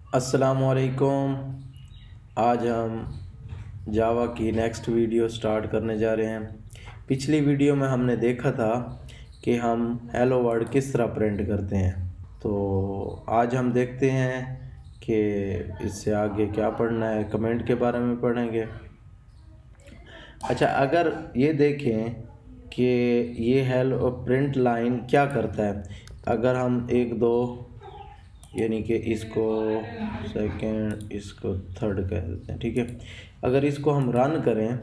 अस्सलामुअलैकुम। आज हम जावा की नेक्स्ट वीडियो स्टार्ट करने जा रहे हैं। पिछली वीडियो में हमने देखा था कि हम हेलो वर्ल्ड किस तरह प्रिंट करते हैं। तो आज हम देखते हैं कि इससे आगे क्या पढ़ना है। कमेंट के बारे में पढ़ेंगे। अच्छा, अगर ये देखें कि ये हेलो प्रिंट लाइन क्या करता है। अगर हम एक दो यानी कि इसको सेकंड, इसको थर्ड कह देते हैं, ठीक है। अगर इसको हम रन करें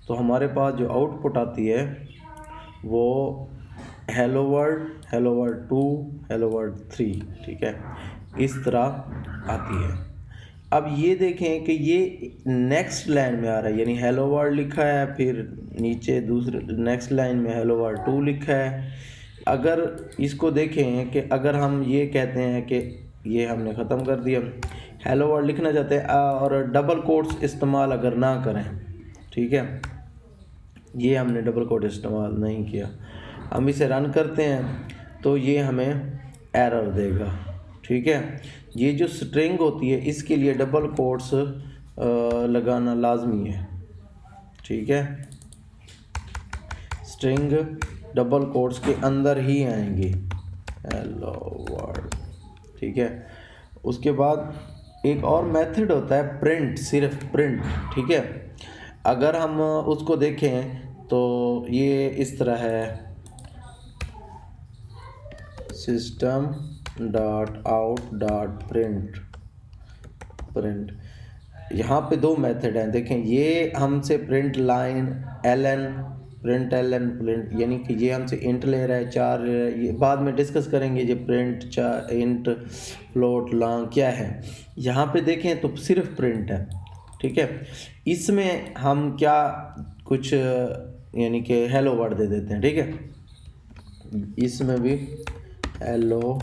तो हमारे पास जो आउटपुट आती है वो हेलो वर्ल्ड 2, हेलो वर्ल्ड 3, ठीक है, इस तरह आती है। अब ये देखें कि ये नेक्स्ट लाइन में आ रहा है, यानी हेलो वर्ल्ड लिखा है, फिर नीचे दूसरे नेक्स्ट लाइन में हेलो वर्ल्ड 2 लिखा है। अगर इसको देखें कि अगर हम ये कहते हैं कि ये हमने ख़त्म कर दिया, हेलो वर्ल्ड लिखना चाहते हैं और डबल कोट्स इस्तेमाल अगर ना करें, ठीक है, ये हमने डबल कोट इस्तेमाल नहीं किया, हम इसे रन करते हैं तो ये हमें एरर देगा, ठीक है। ये जो स्ट्रिंग होती है इसके लिए डबल कोट्स लगाना लाजमी है, ठीक है। स्ट्रिंग डबल कोट्स के अंदर ही आएंगी, हेलो वर्ल्ड, ठीक है। उसके बाद एक और मेथड होता है प्रिंट, सिर्फ प्रिंट, ठीक है। अगर हम उसको देखें तो ये इस तरह है, system dot out dot print. यहाँ पे दो मेथड हैं, देखें। ये हमसे प्रिंट लाइन प्रिंट यानी कि ये हमसे इंट ले रहा है, 4 ले रहा है। ये बाद में डिस्कस करेंगे ये प्रिंट, इंट, फ्लोट, लॉन्ग क्या है। यहाँ पे देखें तो सिर्फ प्रिंट है, ठीक है। इसमें हम क्या कुछ यानी कि हेलो वर्ड दे देते हैं, ठीक है। इसमें भी हेलो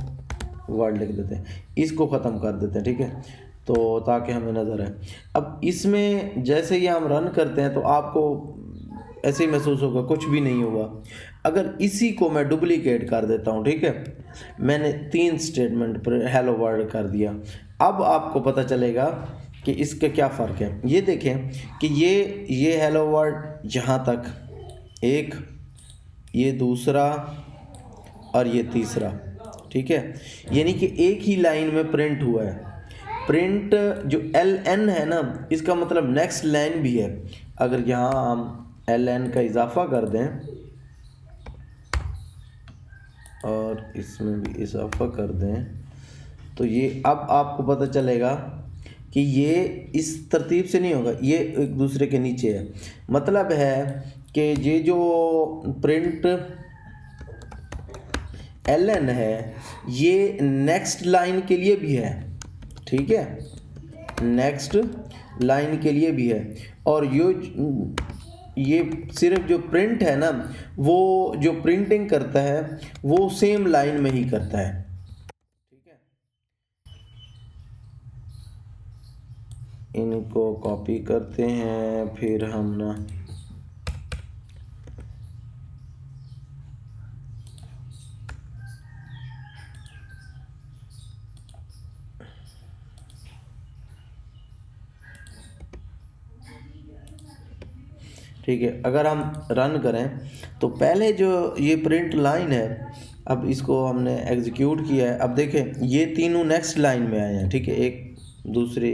वर्ड लिख देते हैं, इसको ख़त्म कर देते हैं, ठीक है, तो ताकि हमें नज़र आए। अब इसमें जैसे ही हम रन करते हैं तो आपको ऐसे ही महसूस होगा, कुछ भी नहीं होगा। अगर इसी को मैं डुप्लीकेट कर देता हूँ, ठीक है, मैंने 3 स्टेटमेंट पर हेलो वर्ड कर दिया, अब आपको पता चलेगा कि इसके क्या फ़र्क है। ये देखें कि ये हेलो वर्ड यहाँ तक एक, ये दूसरा और ये तीसरा, ठीक है, यानी कि एक ही लाइन में प्रिंट हुआ है। प्रिंट जो LN है ना, इसका मतलब नेक्स्ट लाइन भी है। अगर यहाँ हम LN का इजाफा कर दें और इसमें भी इजाफा कर दें तो ये अब आपको पता चलेगा कि ये इस तरतीब से नहीं होगा, ये एक दूसरे के नीचे है। मतलब है कि ये जो प्रिंट LN है ये नेक्स्ट लाइन के लिए भी है, ठीक है, नेक्स्ट लाइन के लिए भी है। और ये सिर्फ जो प्रिंट है ना, वो जो प्रिंटिंग करता है वो सेम लाइन में ही करता है, ठीक है। इनको कॉपी करते हैं, फिर हम ना ठीक है। अगर हम रन करें तो पहले जो ये प्रिंट लाइन है, अब इसको हमने एग्जीक्यूट किया है। अब देखें ये तीनों नेक्स्ट लाइन में आए हैं, ठीक है, एक दूसरी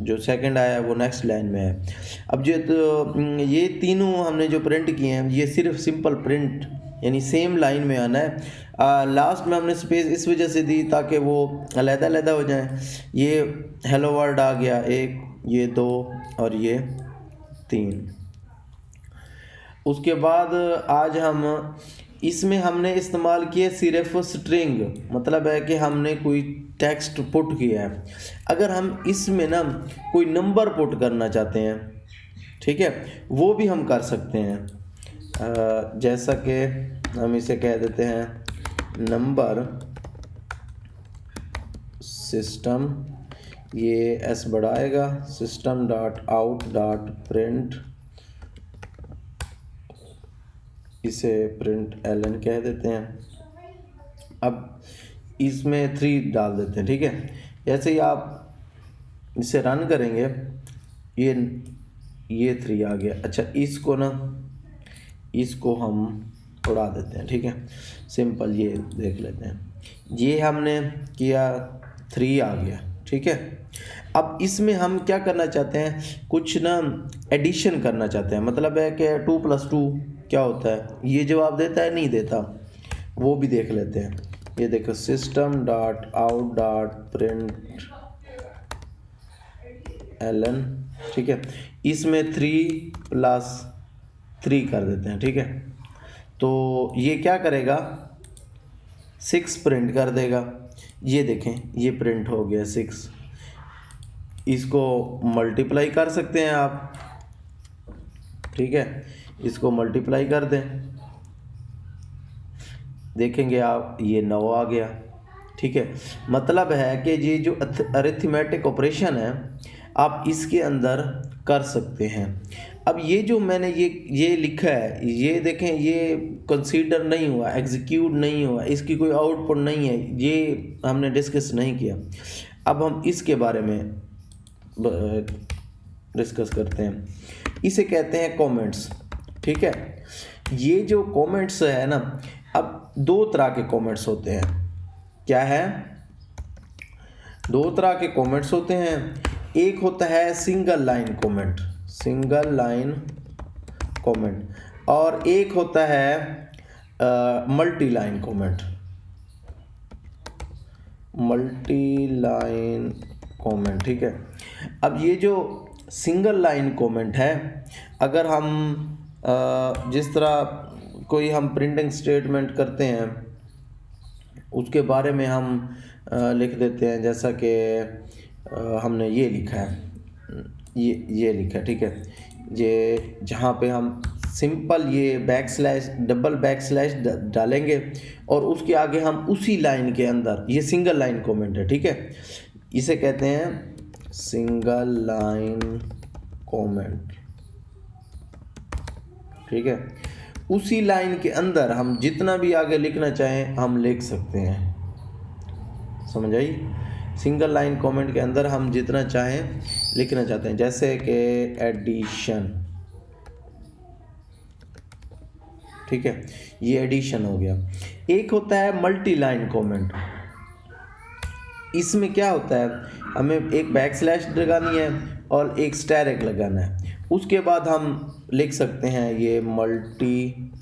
जो सेकंड आया है वो नेक्स्ट लाइन में है। अब जो तो ये तीनों हमने जो प्रिंट किए हैं ये सिर्फ सिंपल प्रिंट यानी सेम लाइन में आना है। लास्ट में हमने स्पेस इस वजह से दी ताकि वो अलग-अलग हो जाए। ये हेलो वर्ल्ड आ गया एक, ये 2 और ये 3। उसके बाद आज हम इसमें हमने इस्तेमाल किया सिर्फ स्ट्रिंग, मतलब है कि हमने कोई टेक्स्ट पुट किया है। अगर हम इसमें ना कोई नंबर पुट करना चाहते हैं, ठीक है, वो भी हम कर सकते हैं। जैसा कि हम इसे कह देते हैं नंबर सिस्टम, ये एस बढ़ाएगा, system dot out dot print, इसे प्रिंट LN कह देते हैं। अब इसमें 3 डाल देते हैं, ठीक है। जैसे ही आप इसे रन करेंगे, ये 3 आ गया। अच्छा इसको हम उड़ा देते हैं, ठीक है, सिंपल। ये देख लेते हैं, ये हमने किया, 3 आ गया, ठीक है। अब इसमें हम क्या करना चाहते हैं, कुछ ना एडिशन करना चाहते हैं, मतलब है कि 2 + 2 क्या होता है, ये जवाब देता है नहीं देता, वो भी देख लेते हैं। ये देखो system.out.println, ठीक है, इसमें 3 + 3 कर देते हैं, ठीक है। तो ये क्या करेगा, 6 प्रिंट कर देगा। ये देखें, ये प्रिंट हो गया 6। इसको मल्टीप्लाई कर सकते हैं आप, ठीक है, इसको मल्टीप्लाई कर दें, देखेंगे आप, ये 9 आ गया, ठीक है। मतलब है कि ये जो अरिथमेटिक ऑपरेशन है आप इसके अंदर कर सकते हैं। अब ये जो मैंने ये लिखा है, ये देखें, ये कंसीडर नहीं हुआ, एग्जीक्यूट नहीं हुआ, इसकी कोई आउटपुट नहीं है, ये हमने डिस्कस नहीं किया। अब हम इसके बारे में डिस्कस करते हैं। इसे कहते हैं कमेंट्स, ठीक है। ये जो कमेंट्स है ना, अब 2 तरह के कमेंट्स होते हैं। क्या है, 2 तरह के कमेंट्स होते हैं। एक होता है सिंगल लाइन कमेंट, और एक होता है मल्टी लाइन कमेंट, ठीक है। अब ये जो सिंगल लाइन कमेंट है, अगर हम जिस तरह कोई हम प्रिंटिंग स्टेटमेंट करते हैं उसके बारे में हम लिख देते हैं, जैसा कि हमने ये लिखा है, ये लिखा है, ठीक है। ये जहाँ पे हम सिंपल ये डबल बैकस्लैश डालेंगे और उसके आगे हम उसी लाइन के अंदर, ये सिंगल लाइन कमेंट है, ठीक है, इसे कहते हैं सिंगल लाइन कमेंट, ठीक है। उसी लाइन के अंदर हम जितना भी आगे लिखना चाहें हम लिख सकते हैं, समझ आई। सिंगल लाइन कमेंट के अंदर हम जितना चाहें लिखना चाहते हैं, जैसे कि एडिशन, ठीक है, ये एडिशन हो गया। एक होता है मल्टी लाइन कमेंट। इसमें क्या होता है, हमें एक बैकस्लैश लगानी है और एक स्टैरिक लगाना है, उसके बाद हम लिख सकते हैं ये मल्टी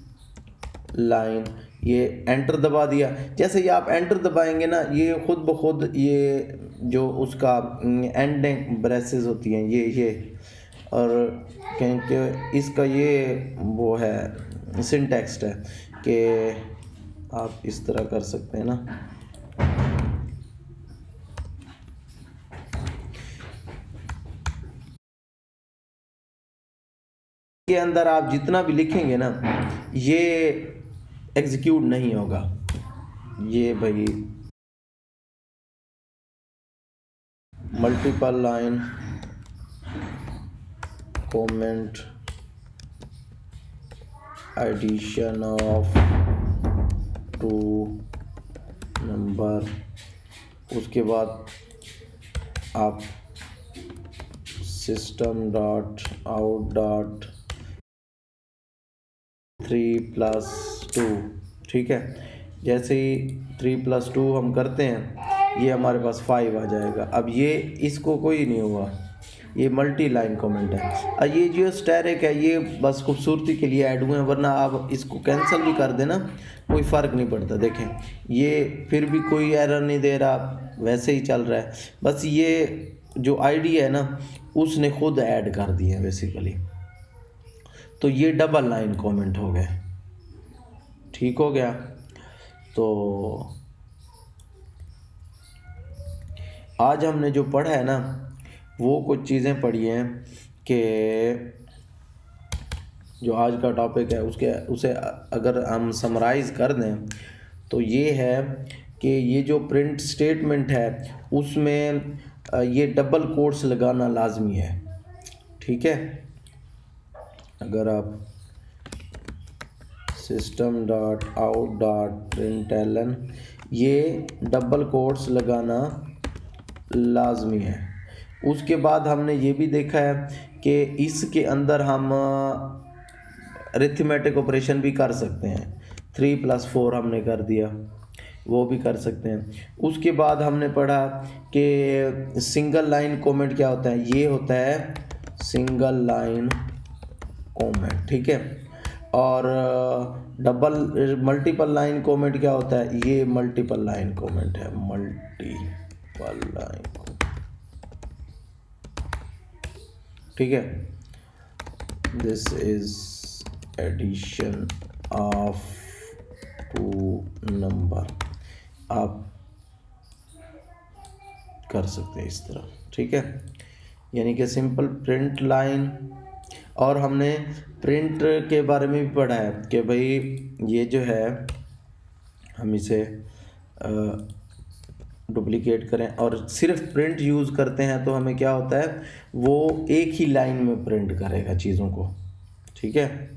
लाइन, ये एंटर दबा दिया। जैसे ही आप एंटर दबाएंगे ना, ये खुद ब खुद ये जो उसका एंडिंग ब्रेसेस होती हैं ये और क्योंकि इसका ये वो है सिंटैक्स है कि आप इस तरह कर सकते हैं ना, के अंदर आप जितना भी लिखेंगे ना ये एग्जीक्यूट नहीं होगा। ये भाई multiple line comment addition of 2 number, उसके बाद आप system.out.3 + 2, ठीक है। जैसे ही 3 + 2 हम करते हैं ये हमारे पास 5 आ जाएगा। अब ये इसको कोई नहीं हुआ, ये मल्टी लाइन कमेंट है। और ये जो स्टैरिक है ये बस खूबसूरती के लिए ऐड हुए हैं, वरना आप इसको कैंसिल भी कर देना कोई फ़र्क नहीं पड़ता। देखें ये फिर भी कोई एरर नहीं दे रहा, वैसे ही चल रहा है। बस ये जो आईडी है ना उसने खुद ऐड कर दिया बेसिकली। तो ये डबल लाइन कमेंट हो गए, ठीक हो गया। तो आज हमने जो पढ़ा है ना वो कुछ चीज़ें पढ़ी हैं कि जो आज का टॉपिक है उसे अगर हम समराइज़ कर दें तो ये है कि ये जो प्रिंट स्टेटमेंट है उसमें ये डबल कोट्स लगाना लाजमी है, ठीक है। अगर आप system.out.println ये डबल कोट्स लगाना लाजमी है, उसके बाद हमने ये भी देखा है कि इसके अंदर हम अरिथमेटिक ऑपरेशन भी कर सकते हैं। 3+4 हमने कर दिया, वो भी कर सकते हैं। उसके बाद हमने पढ़ा कि सिंगल लाइन कमेंट क्या होता है, ये होता है सिंगल लाइन कमेंट, ठीक है। और मल्टीपल लाइन कमेंट क्या होता है, ये मल्टीपल लाइन कमेंट है, मल्टीपल लाइन, ठीक है। This is addition of two number, आप कर सकते हैं इस तरह, ठीक है। यानी कि सिंपल प्रिंट लाइन। और हमने प्रिंट के बारे में भी पढ़ा है कि भाई ये जो है हम इसे डुप्लीकेट करें और सिर्फ प्रिंट यूज़ करते हैं तो हमें क्या होता है, वो एक ही लाइन में प्रिंट करेगा चीज़ों को, ठीक है।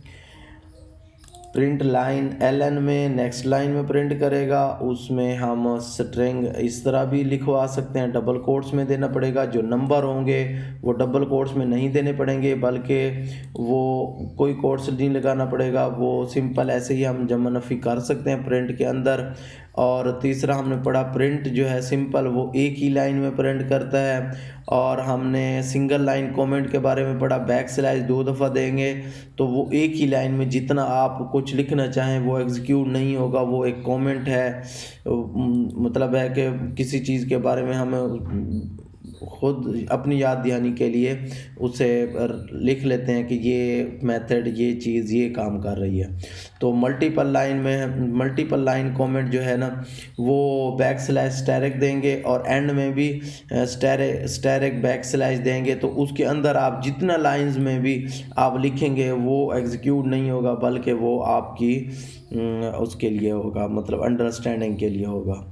प्रिंट लाइन एलएन में नेक्स्ट लाइन में प्रिंट करेगा, उसमें हम स्ट्रिंग इस तरह भी लिखवा सकते हैं, डबल कोट्स में देना पड़ेगा। जो नंबर होंगे वो डबल कोट्स में नहीं देने पड़ेंगे, बल्कि वो कोई कोट्स नहीं लगाना पड़ेगा, वो सिंपल ऐसे ही हम जमा नफ़ी कर सकते हैं प्रिंट के अंदर। और तीसरा हमने पढ़ा प्रिंट जो है सिंपल वो एक ही लाइन में प्रिंट करता है। और हमने सिंगल लाइन कमेंट के बारे में पढ़ा, बैक स्लैश 2 दफ़ा देंगे तो वो एक ही लाइन में जितना आप कुछ लिखना चाहें वो एग्जीक्यूट नहीं होगा, वो एक कमेंट है। मतलब है कि किसी चीज़ के बारे में हमें खुद अपनी याद दहानी के लिए उसे लिख लेते हैं कि ये मेथड, ये चीज़, ये काम कर रही है। तो मल्टीपल लाइन कमेंट जो है ना वो बैक स्लैश स्टैरिक देंगे और एंड में भी स्टैरिक बैक स्लैश देंगे, तो उसके अंदर आप जितना लाइंस में भी आप लिखेंगे वो एग्जीक्यूट नहीं होगा, बल्कि वो आपकी उसके लिए होगा, मतलब अंडरस्टैंडिंग के लिए होगा।